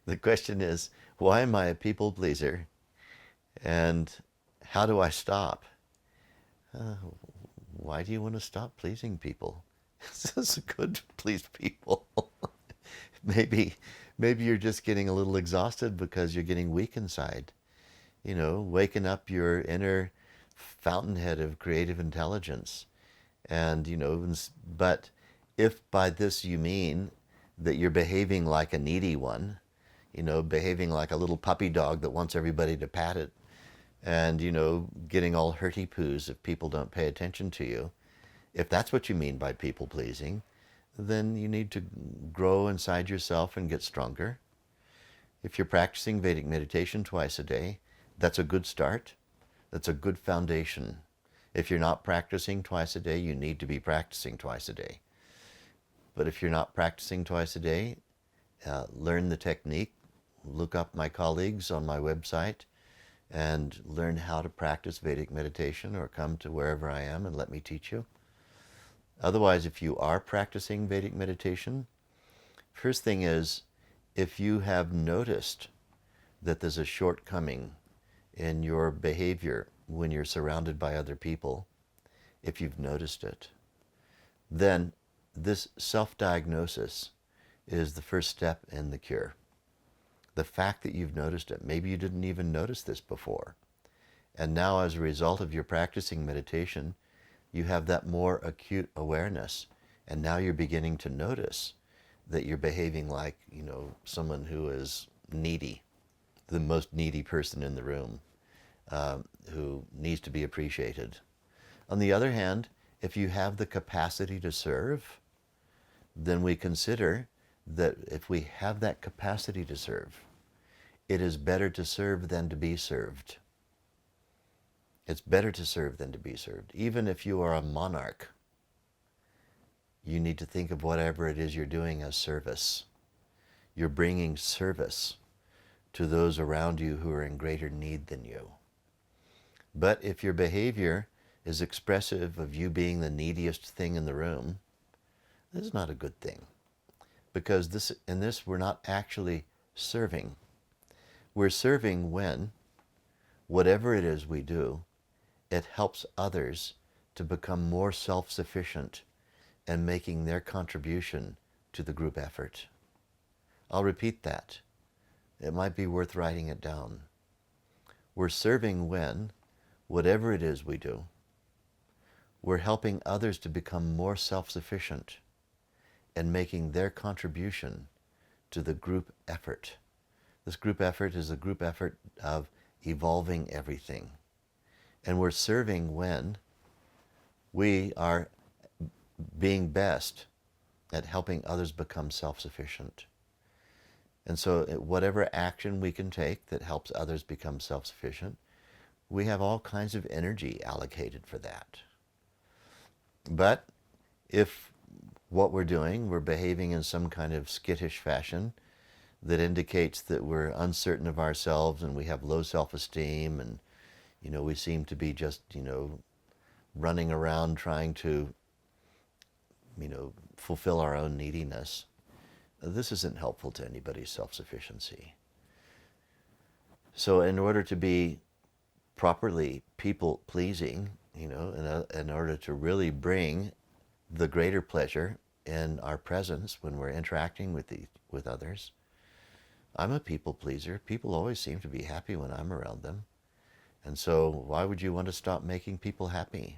The question is, why am I a people pleaser? And how do I stop? Uh, why do you want to stop pleasing people? It's good to please people. maybe, maybe you're just getting a little exhausted because you're getting weak inside. Waking up your inner fountainhead of creative intelligence. And, but if by this you mean that you're behaving like a needy one, behaving like a little puppy dog that wants everybody to pat it, and, getting all hurty-poos if people don't pay attention to you, if that's what you mean by people pleasing, then you need to grow inside yourself and get stronger. If you're practicing Vedic meditation twice a day, that's a good start. That's a good foundation. If you're not practicing twice a day, you need to be practicing twice a day. But if you're not practicing twice a day, learn the technique, look up my colleagues on my website, and learn how to practice Vedic meditation, or come to wherever I am and let me teach you. Otherwise, if you are practicing Vedic meditation, first thing is, if you have noticed that there's a shortcoming in your behavior when you're surrounded by other people, if you've noticed it, then this self-diagnosis is the first step in the cure. The fact that you've noticed it, maybe you didn't even notice this before. And now, as a result of your practicing meditation, you have that more acute awareness. And now you're beginning to notice that you're behaving like, someone who is needy, the most needy person in the room, who needs to be appreciated. On the other hand, if you have the capacity to serve, then we consider that if we have that capacity to serve, it is better to serve than to be served. It's better to serve than to be served. Even if you are a monarch, you need to think of whatever it is you're doing as service. You're bringing service to those around you who are in greater need than you. But if your behavior is expressive of you being the neediest thing in the room, this is not a good thing. Because in this we're not actually serving. We're serving when, whatever it is we do, it helps others to become more self-sufficient and making their contribution to the group effort. I'll repeat that. It might be worth writing it down. We're serving when, whatever it is we do, we're helping others to become more self-sufficient and making their contribution to the group effort. This group effort is a group effort of evolving everything. And we're serving when we are being best at helping others become self-sufficient. And so whatever action we can take that helps others become self-sufficient, we have all kinds of energy allocated for that. But if what we're doing, we're behaving in some kind of skittish fashion that indicates that we're uncertain of ourselves and we have low self-esteem, and we seem to be just running around trying to fulfill our own neediness, this isn't helpful to anybody's self-sufficiency. So in order to be properly people-pleasing, in order to really bring the greater pleasure in our presence when we're interacting with others, I'm a people pleaser. People always seem to be happy when I'm around them. And so why would you want to stop making people happy?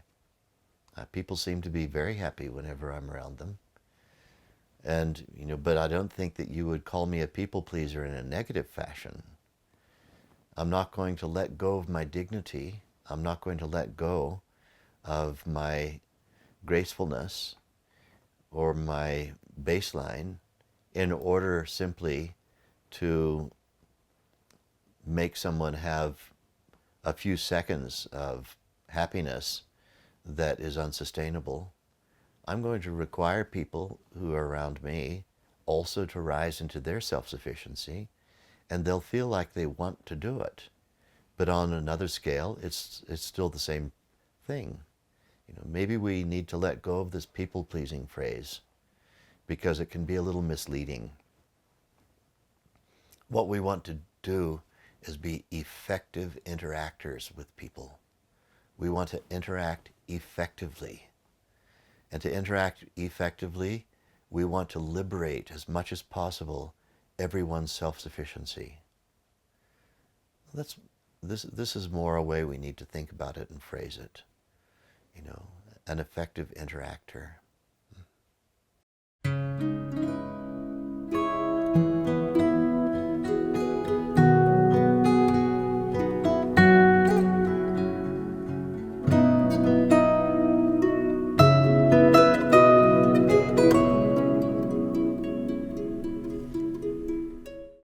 People seem to be very happy whenever I'm around them. And, but I don't think that you would call me a people pleaser in a negative fashion. I'm not going to let go of my dignity. I'm not going to let go of my gracefulness or my baseline in order simply to make someone have a few seconds of happiness that is unsustainable. I'm going to require people who are around me also to rise into their self-sufficiency, and they'll feel like they want to do it. But on another scale, it's still the same thing. Maybe we need to let go of this people-pleasing phrase because it can be a little misleading. What we want to do is be effective interactors with people. We want to interact effectively. And to interact effectively, we want to liberate as much as possible everyone's self-sufficiency. This is more a way we need to think about it and phrase it. You know, an effective interactor.